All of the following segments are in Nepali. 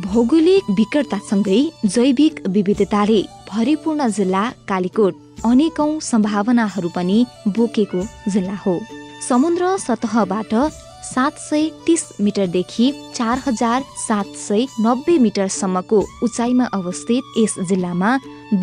भौगोलिक विकटतासँगै जैविक विविधताले भरिपूर्ण जिल्ला कालीकोट अनेकौं सम्भावनाहरू पनि बोकेको जिल्ला हो। समुद्र सतहबाट 730 मिटरदेखि 4790 मिटरसम्मको उचाइमा अवस्थित यस जिल्लामा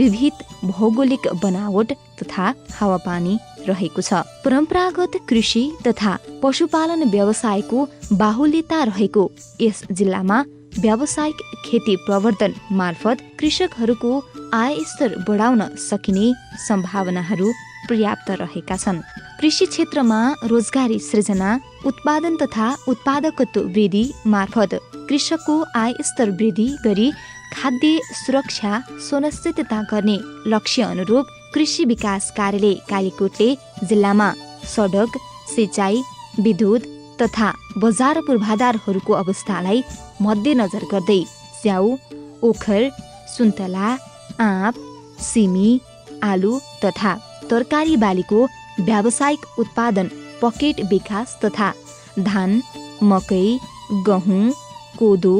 विविध भौगोलिक बनावट तथा हावापानी रहेको छ। परम्परागत कृषि तथा पशुपालन व्यवसायको बाहुल्यता रहेको यस जिल्लामा व्यावसायिक खेती प्रवर्धन मार्फत कृषकहरूको आय स्तर बढाउन सकिने सम्भावनाहरू पर्याप्त रहेका छन्। कृषि क्षेत्रमा रोजगारी सृजना, उत्पादन तथा उत्पादकत्व वृद्धि मार्फत कृषकको आय स्तर वृद्धि गरी खाद्य सुरक्षा सुनिश्चितता गर्ने लक्ष्य अनुरूप कृषि विकास कार्यालय कालीकोटले जिल्लामा सडक, सिँचाइ, विद्युत तथा बजार पूर्वाधारहरूको अवस्थालाई मध्यनजर गर्दै स्याउ, ओखर, सुन्तला, आँप, सिमी, आलु तथा तरकारी बालीको व्यावसायिक उत्पादन, पकेट विकास तथा धान, मकै, गहुँ, कोदो,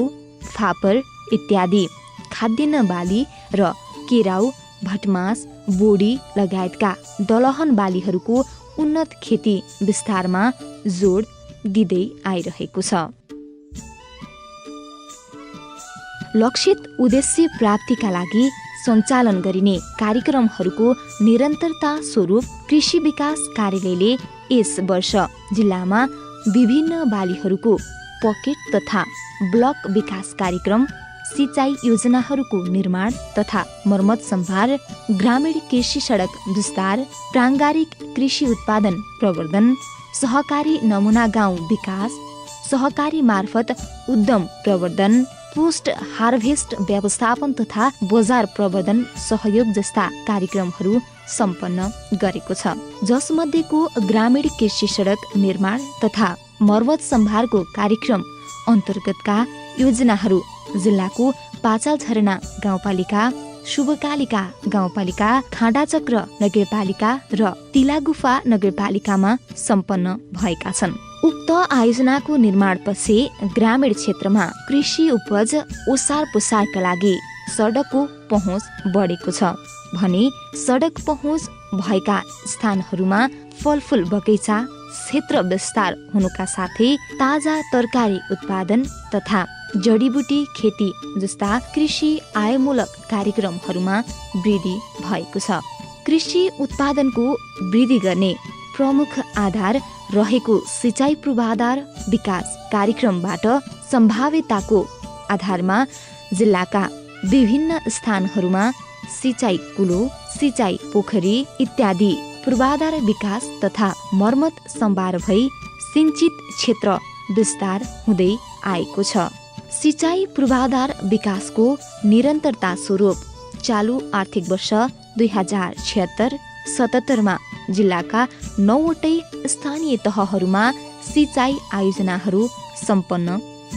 फापर इत्यादि खाद्यान्न बाली र केराउ, भटमास, बोडी लगायतका दलहन बालीहरूको उन्नत खेती विस्तारमा जोड दिँदै आइरहेको छ। लक्षित उद्देश्य प्राप्तिका लागि सञ्चालन गरिने कार्यक्रमहरूको निरन्तरता स्वरूप कृषि विकास कार्यालयले यस वर्ष जिल्लामा विभिन्न बालीहरूको पकेट तथा ब्लक विकास कार्यक्रम, सिँचाइ योजनाहरूको निर्माण तथा मर्मत सम्भार, ग्रामीण कृषि सडक विस्तार, प्राङ्गारिक कृषि उत्पादन प्रवर्धन, सहकारी नमुना गाउँ विकास, सहकारी मार्फत उद्यम प्रवर्धन, पोस्ट हार्भेस्ट व्यवस्थापन तथा बजार प्रवर्धन सहयोग जस्ता कार्यक्रमहरू सम्पन्न गरेको छ। जसमध्येको ग्रामीण कृषि सडक निर्माण तथा मर्मत सम्भारको कार्यक्रम अन्तर्गतका योजनाहरू जिल्लाको पाचाल झरना गाउँपालिका, शुभकालिका गाउँपालिका, खाँडाचक्र नगरपालिका र तिलागुफा नगरपालिकामा सम्पन्न भएका छन्। उक्त आयोजनाको निर्माणपछि ग्रामीण क्षेत्रमा कृषि उपज ओसार पुसारका लागि सडकको पहुँच बढेको छ भने सडक पहुँच भएका स्थानहरूमा फलफुल बगैँचा क्षेत्र विस्तार हुनुका साथै ताजा तरकारी उत्पादन तथा जडीबुटी खेती जस्ता कृषि आयमूलक कार्यक्रमहरूमा वृद्धि भएको छ। कृषि उत्पादनको वृद्धि गर्ने प्रमुख आधार रहेको सिँचाइ पूर्वाधार विकास कार्यक्रमबाट सम्भाव्यताको आधारमा जिल्लाका विभिन्न स्थानहरूमा सिँचाइ कुलो, सिँचाइ पोखरी इत्यादि पूर्वाधार विकास तथा मर्मत सम्भार भई सिंचित क्षेत्र विस्तार हुँदै आएको छ। सिँचाइ पूर्वाधार विकासको निरन्तरता स्वरूप चालु आर्थिक वर्ष 2076-77 जिल्लाका 9वटै स्थानीय तहहरूमा सिँचाइ आयोजनाहरू सम्पन्न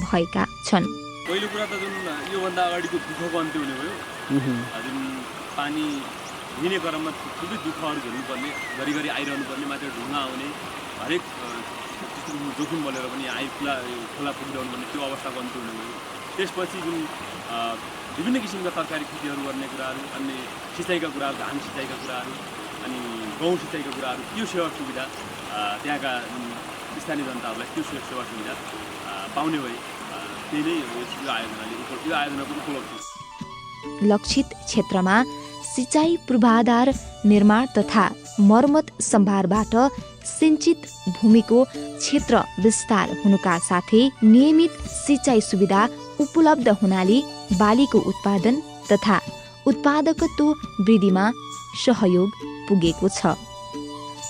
भएका छन्। पहिलो कुरा त जुन योभन्दा अगाडिको दुःखको अन्त्य हुने भयो। जुन पानी लिने क्रममा थुप्रै दुःखहरू झेल्नुपर्ने, घरिघरि आइरहनु पर्ने, माथि ढुङ्गा आउने, हरेक जोखिम बलेर पनि खोला पुगिरहनु पर्ने त्यो अवस्थाको अन्त्य हुने भयो। त्यसपछि जुन विभिन्न किसिमका तरकारी खेतीहरू गर्ने कुराहरू, अन्य सिँचाइका कुराहरू, धान सिँचाइका कुराहरू, अनि गहुँ सिँचाइका कुराहरू, त्यो सेवा सुविधा त्यहाँका स्थानीय जनताहरूलाई त्यो सेवा सुविधा पाउने भए त्यही नै यो आयोजनाको उपलब्धि। लक्षित क्षेत्रमा सिँचाइ पूर्वाधार निर्माण तथा मर्मत सम्भारबाट सिंचित भूमिको क्षेत्र विस्तार हुनुका साथै नियमित सिँचाइ सुविधा उपलब्ध हुनाले बालीको उत्पादन तथा उत्पादकत्व वृद्धिमा सहयोग पुगेको छ।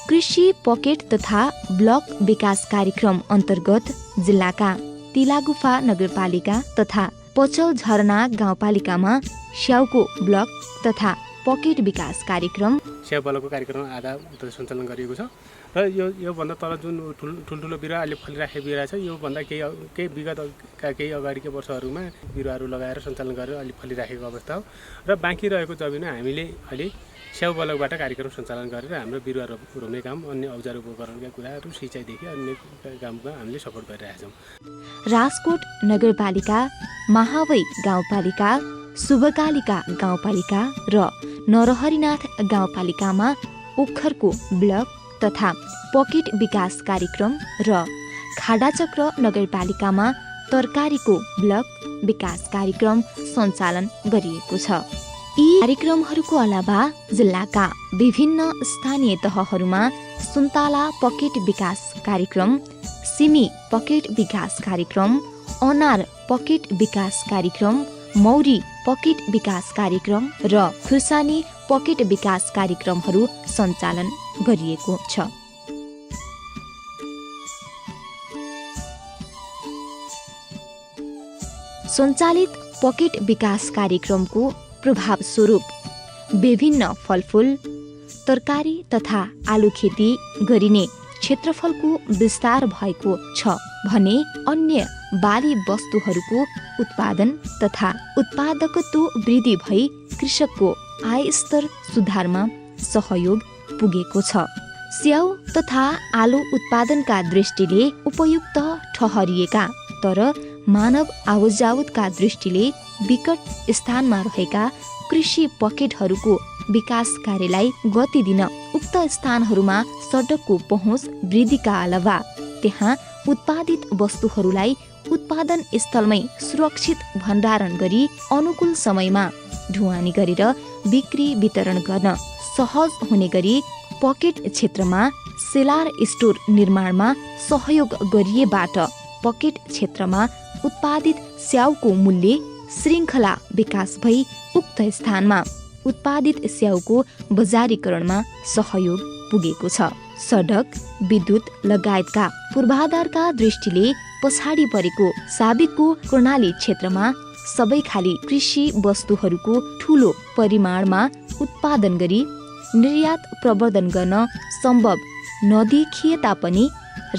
कृषि पकेट तथा ब्लक विकास कार्यक्रम अन्तर्गत जिल्लाका तिलागुफा नगरपालिका तथा पचल झरना गाउँपालिकामा स्याउको ब्लक तथा पकेट विकास कार्यक्रम स्याउ ब्लकको कार्यक्रम आधा सञ्चालन गरिएको छ र योभन्दा तल जुन ठुल्ठुलो बिरुवा अहिले फलिराखेको बिरुवा छ योभन्दा केही विगतका केही अगाडिको वर्षहरूमा बिरुवाहरू लगाएर सञ्चालन गरेर अलि फलिराखेको अवस्था हो र बाँकी रहेको जमिनमा हामीले अहिले स्याउ बलकबाट कार्यक्रम सञ्चालन गरेर हाम्रो बिरुवा रोप्ने काम अन्य औजार उपकरणका कुराहरू सिँचाइदेखि अन्य काममा हामीले सपोर्ट गरिरहेका छौँ। राजकोट नगरपालिका, महावै गाउँपालिका, शुभकालिका गाउँपालिका र नरहरिनाथ गाउँपालिकामा ओखरको ब्लक तथा पकेट विकास कार्यक्रम र खाडाचक्र नगरपालिकामा तरकारीको ब्लक विकास कार्यक्रम सञ्चालन गरिएको छ। यी कार्यक्रमहरूको अलावा जिल्लाका विभिन्न स्थानीय तहहरूमा सुन्तला पकेट विकास कार्यक्रम, सिमी पकेट विकास कार्यक्रम, अनार पकेट विकास कार्यक्रम, मौरी पकेट विकास कार्यक्रम र खुर्सानी पकेट विकास कार्यक्रमहरू सञ्चालन गरिएको छ। सञ्चालित पकेट विकास कार्यक्रमको प्रभाव स्वरूप विभिन्न फलफूल, तरकारी तथा आलु खेती गरिने क्षेत्रफलको विस्तार भएको छ भने अन्य बाली वस्तुहरूको उत्पादन तथा उत्पादकत्व वृद्धि भई कृषकको आय स्तर सुधारमा सहयोग पुगेको छ। स्याउ तथा आलु उत्पादनका दृष्टिले उपयुक्त ठहरिएका तर मानव आवतजावतका दृष्टिले विकट स्थानमा रहेका कृषि पकेटहरूको विकास कार्यलाई गति दिन उक्त स्थानहरूमा सडकको पहुँच वृद्धिका अलावा त्यहाँ उत्पादित वस्तुहरूलाई उत्पादन स्थलमै सुरक्षित भण्डारण गरी अनुकूल समयमा ढुवानी गरेर बिक्री वितरण गर्न सहज हुने गरी पकेट क्षेत्रमा सेलार स्टोर निर्माणमा सहयोग गरिएबाट पकेट क्षेत्रमा उत्पादित स्याउको मूल्य श्रृङ्खला विकास भई उक्त स्थानमा उत्पादित स्याउको बजारीकरणमा सहयोग पुगेको छ। सडक, विद्युत लगायतका पूर्वाधारका दृष्टिले पछाडि परेको साबिकको कर्णाली क्षेत्रमा सबै खाली कृषि वस्तुहरूको ठूलो परिमाणमा उत्पादन गरी निर्यात प्रवर्धन गर्न सम्भव नदेखिए तापनि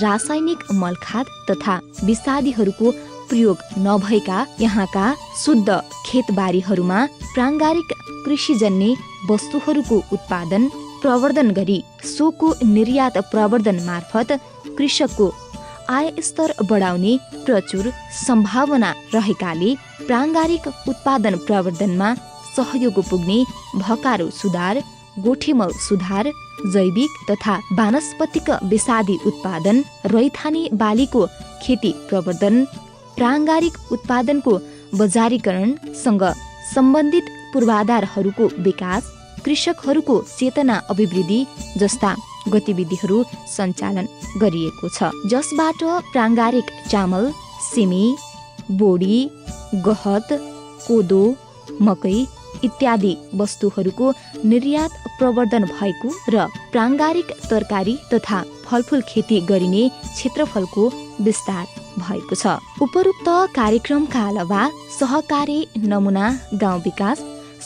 रासायनिक मलखाद तथा विषादीहरूको प्रयोग नभएका यहाँका शुद्ध खेतबारीहरूमा प्राङ्गारिक कृषिजन्य वस्तुहरूको उत्पादन प्रवर्धन गरी सोको निर्यात प्रवर्धन मार्फत कृषकको आय स्तर बढाउने प्रचुर सम्भावना रहेकाले प्राङ्गारिक उत्पादन प्रवर्धनमा सहयोग पुग्ने भकारो सुधार, गोठेमल सुधार, जैविक तथा वानस्पतिक विषादी उत्पादन, रैथाने बालीको खेती प्रवर्धन, प्राङ्गारिक उत्पादनको बजारीकरणसँग सम्बन्धित पूर्वाधारहरूको विकास, कृषकहरूको चेतना अभिवृद्धि जस्ता गतिविधिहरू सञ्चालन गरिएको छ, जसबाट प्राङ्गारिक चामल, सिमी, बोडी, गहत, कोदो, मकै इत्यादि वस्तुहरूको निर्यात प्रवर्धन भएको र प्राङ्गारिक तरकारी तथा फलफूल खेती गरिने क्षेत्रफलको विस्तार भएको छ। उपरोक्त कार्यक्रमका अलावा सहकारी नमुना गाउँ विकास,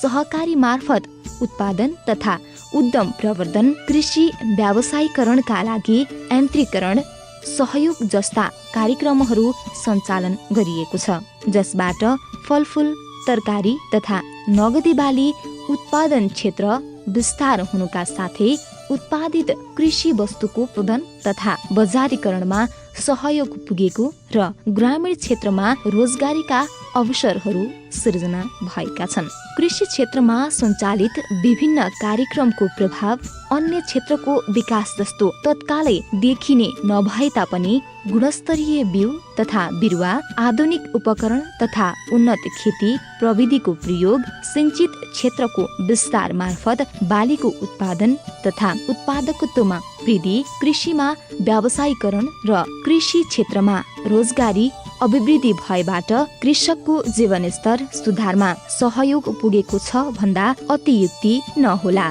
सहकारी मार्फत उत्पादन तथा उद्यम प्रवर्धन, कृषि व्यावसायीकरणका लागि यन्त्रीकरण सहयोग जस्ता कार्यक्रमहरू सञ्चालन गरिएको छ, जसबाट फलफूल, तरकारी तथा नगदी बाली उत्पादन क्षेत्र विस्तार हुनुका साथै उत्पादित कृषि वस्तुको उत्पादन तथा बजारीकरणमा सहयोग पुगेको र ग्रामीण क्षेत्रमा रोजगारीका अवसरहरू सृजना भएका छन्। कृषि क्षेत्रमा सञ्चालित विभिन्न कार्यक्रमको प्रभाव अन्य क्षेत्रको विकास जस्तो तत्कालै देखिने नभए तापनि गुणस्तरीय बिउ तथा बिरुवा, आधुनिक उपकरण तथा उन्नत खेती प्रविधिको प्रयोग, सिंचित क्षेत्रको विस्तार मार्फत बालीको उत्पादन तथा उत्पादकत्वमा वृद्धि, कृषिमा व्यावसायीकरण र कृषि क्षेत्रमा रोजगारी अभिवृद्धि भएबाट कृषकको जीवनस्तर सुधारमा सहयोग पुगेको छ भन्दा अतियुक्ति नहोला।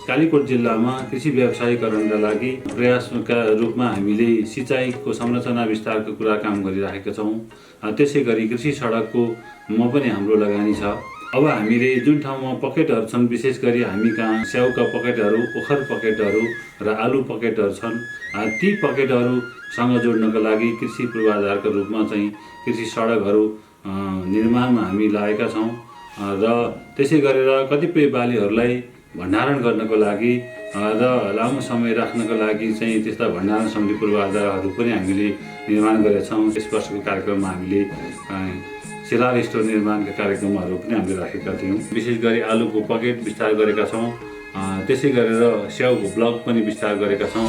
कालीकोट जिल्लामा कृषि व्यावसायीकरणका लागि प्रयासका रूपमा हामीले सिँचाइको संरचना विस्तारको कुरा काम गरिरहेका छौँ। त्यसै गरी कृषि सडकको पनि हाम्रो लगानी छ। अब हामीले जुन ठाउँमा पकेटहरू छन्, विशेष गरी हामी कहाँ स्याउका पकेटहरू, ओखर पकेटहरू र आलु पकेटहरू छन्। ती पकेटहरूसँग जोड्नको लागि कृषि पूर्वाधारको रूपमा चाहिँ कृषि सडकहरू निर्माणमा हामी लागेका छौँ र त्यसै गरेर कतिपय बालीहरूलाई भण्डारण गर्नको लागि र लामो समय राख्नको लागि चाहिँ त्यस्ता भण्डारण सम्बन्धी पूर्वाधारहरू पनि हामीले निर्माण गरेका छौँ। यस वर्षको कार्यक्रममा हामीले सिलार स्टोर निर्माणका कार्यक्रमहरू पनि हामीले राखेका थियौँ। विशेष गरी आलुको पकेट विस्तार गरेका छौँ, त्यसै गरेर स्याउको ब्लक पनि विस्तार गरेका छौँ।